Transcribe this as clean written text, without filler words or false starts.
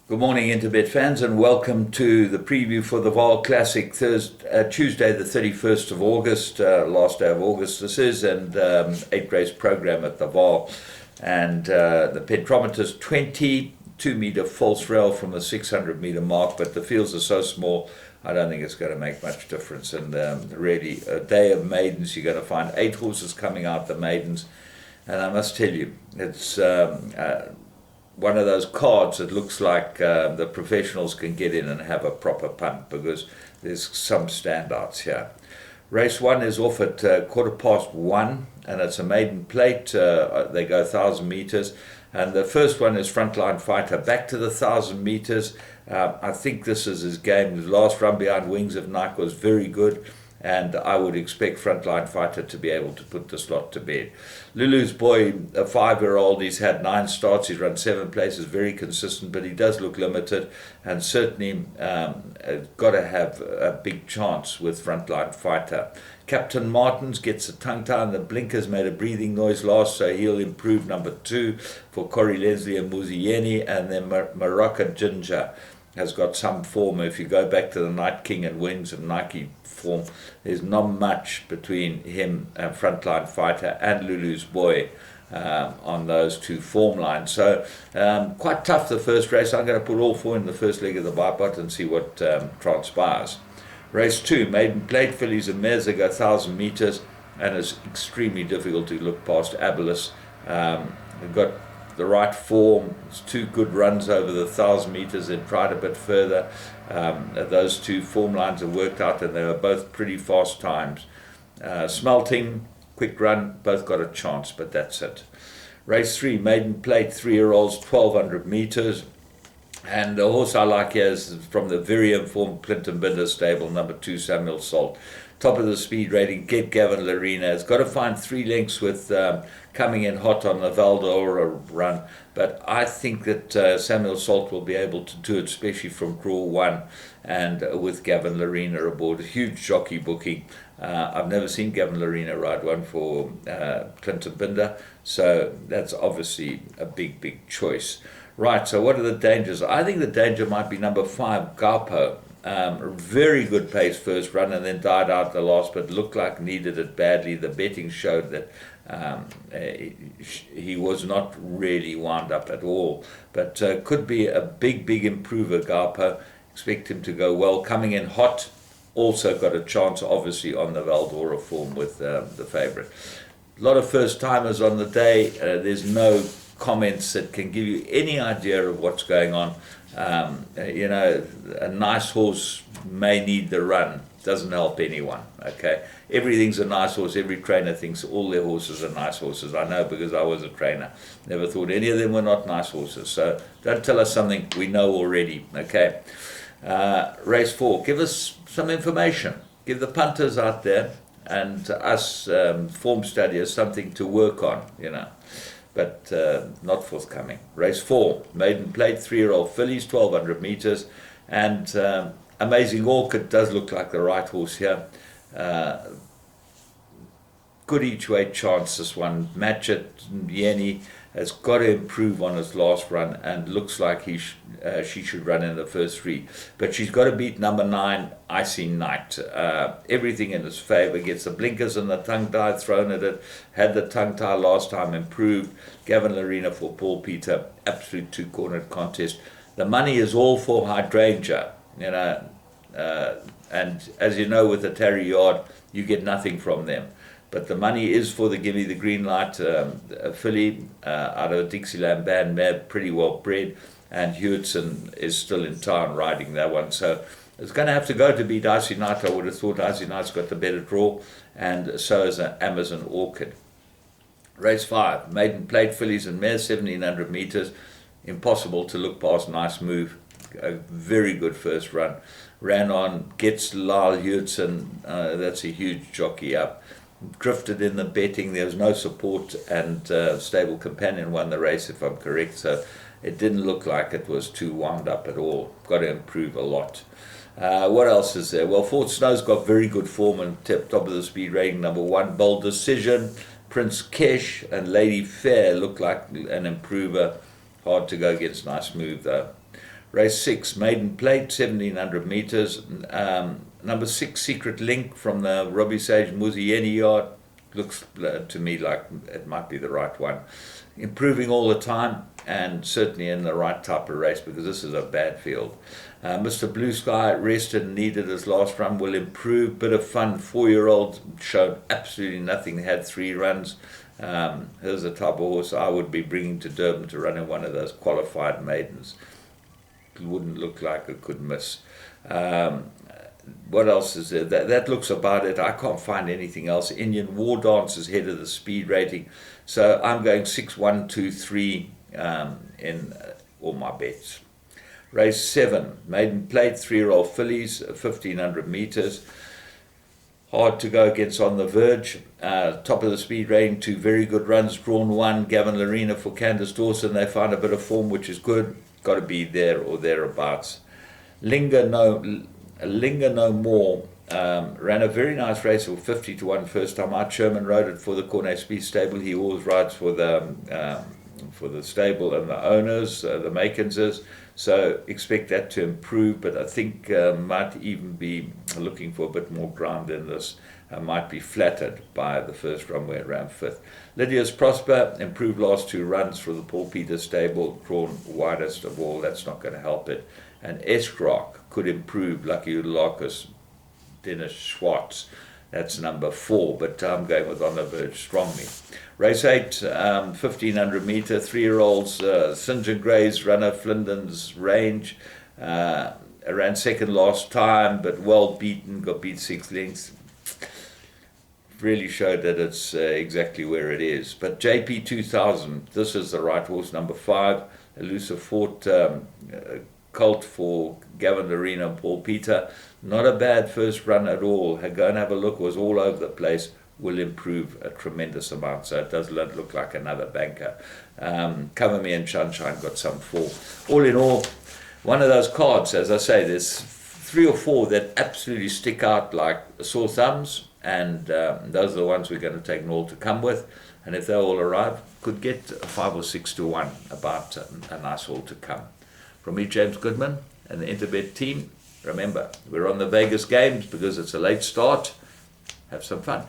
Good morning, Interbet fans, and welcome to the preview for the Vaal Classic, Tuesday, the 31st of August, last day of August this is, and 8-race program at the Vaal. And the petrometer's 22-meter false rail from the 600-meter mark, but the fields are so small, I don't think it's going to make much difference. And really, a day of maidens, you're going to find 8 horses coming out, the maidens. And I must tell you, it's one of those cards that looks like the professionals can get in and have a proper punt, because there's some standouts here. Race 1 is off at 1:15, and it's a maiden plate. They go 1,000 meters, and the first one is Frontline Fighter back to the 1,000 meters. I think this is his game. The last run behind Wings of Night was very good, and I would expect Frontline Fighter to be able to put this lot to bed. Lulu's Boy, a 5-year-old, he's had 9 starts, he's run 7 places, very consistent, but he does look limited, and certainly got to have a big chance with Frontline Fighter. Captain Martins gets a tongue tie, and the blinkers made a breathing noise last, so he'll improve. Number 2 for Corey Leslie and Muzieni, and then Morocco Ginger has got some form. If you go back to the Night King and Wings of Nike form, there's not much between him and Frontline Fighter and Lulu's Boy on those two form lines. So quite tough the first race. I'm going to put all 4 in the first leg of the bipod and see what transpires. Race 2, maiden plate, fillies and mares. They go 1,000 meters, and it's extremely difficult to look past Abelis. They've got the right form. It's 2 good runs over the 1,000 meters and tried a bit further. Those 2 form lines have worked out, and they were both pretty fast times. Smelting, quick run, both got a chance, but that's it. Race 3, maiden plate, 3-year-olds, 1,200 meters. And the horse I like here is from the very informed Clinton Binder stable, number 2, Samuel Salt. Top of the speed rating, Get Gavin Larena. Has got to find 3 lengths with coming in hot on the Vaal run, but I think that Samuel Salt will be able to do it, especially from draw 1, and with Gavin Larena aboard. A huge jockey booking. I've never seen Gavin Larena ride one for Clinton Binder, so that's obviously a big choice. Right, so what are the dangers? I think the danger might be number 5, Garpo. Very good pace first run, and then died out the last, but looked like needed it badly. The betting showed that he was not really wound up at all, but could be a big improver, Garpo. Expect him to go well. Coming in hot, also got a chance, obviously, on the Valdora form with the favourite. A lot of first-timers on the day. There's no comments that can give you any idea of what's going on. A nice horse may need the run. Doesn't help anyone, okay? Everything's a nice horse. Every trainer thinks all their horses are nice horses. I know, because I was a trainer. Never thought any of them were not nice horses. So don't tell us something we know already, okay? Race 4, give us some information. Give the punters out there and us form studiers something to work on, but not forthcoming. Race 4, maiden plate, 3-year-old fillies, 1,200 meters, and Amazing Orchid does look like the right horse here. Good each way chance, this one. Match it. Yeni has got to improve on his last run, and looks like she should run in the first 3. But she's got to beat number 9, Icy Night. Everything in his favour. Gets the blinkers and the tongue tie thrown at it. Had the tongue tie last time, improved. Gavin Larena for Paul Peter. Absolute 2-cornered contest. The money is all for Hydrangea, and as you know, with the Tarry Yard, you get nothing from them. But the money is for the Gimme the Green Light filly out of Dixieland Band mare, pretty well bred, and Hewitson is still in town riding that one. So it's going to have to go to beat Icy Night. I would have thought Icy Night's got the better draw, and so is Amazon Orchid. Race 5, maiden plate, fillies and mares, 1,700 meters. Impossible to look past. Nice move. A very good first run. Ran on, gets Lyle Hewitson. That's a huge jockey up. Drifted in the betting. There was no support, and Stable Companion won the race, if I'm correct. So it didn't look like it was too wound up at all. Got to improve a lot. What else is there? Well, Fort Snow's got very good form and top of the speed rating. Number 1, Bold Decision, Prince Kesh, and Lady Fair look like an improver. Hard to go against. Nice move though. Race 6, Maiden Plate, 1700 meters. Number 6, Secret Link from the Robbie Sage Muzieni yard. Looks to me like it might be the right one. Improving all the time and certainly in the right type of race because this is a bad field. Mr. Blue Sky rested and needed his last run, will improve. Bit of fun, 4-year-old, showed absolutely nothing, had 3 runs. Here's the type of horse I would be bringing to Durban to run in one of those qualified maidens. It wouldn't look like it could miss. What else is there? That looks about it. I can't find anything else. Indian War Dance is head of the speed rating. So I'm going 6, 1, 2, 3 in all my bets. Race 7, Maiden Plate, 3-year-old fillies, 1500 meters. Hard to go against On the Verge. Top of the speed rating, 2 very good runs. Drawn 1, Gavin Larena for Candace Dawson. They find a bit of form, which is good. Got to be there or thereabouts. Linger No More ran a very nice race for 50 to 1 first time out. Sherman rode it for the Cornet Speed stable. He always rides for the stable and the owners, the Makinses. So expect that to improve, but I think might even be looking for a bit more ground in this. Might be flattered by the first run where it ran 5th. Lydia's Prosper improved last 2 runs for the Paul Peter stable, drawn widest of all. That's not going to help it. And Escroc could improve. Lucky Ularkus, Dennis Schwartz. That's number 4, but I'm going with On the Verge strongly. Race 8, 1500 meter, 3-year-olds, St. John Gray's runner, Flindon's Range. Ran second last time, but well beaten, got beat 6 lengths. Really showed that it's exactly where it is. But JP 2000, this is the right horse, number 5. Elusive Fort, Colt for Gavin Larena and Paul Peter. Not a bad first run at all. Go and have a look, was all over the place. Will improve a tremendous amount, so it does look like another banker. Cover Me and Sunshine got some 4. All in all, one of those cards, as I say, there's 3 or 4 that absolutely stick out like sore thumbs, and those are the ones we're going to take all to come with. And if they all arrive, could get 5 or 6 to 1 about a nice all to come. From me, James Goodman, and the Interbet team, remember, we're on the Vegas games because it's a late start. Have some fun.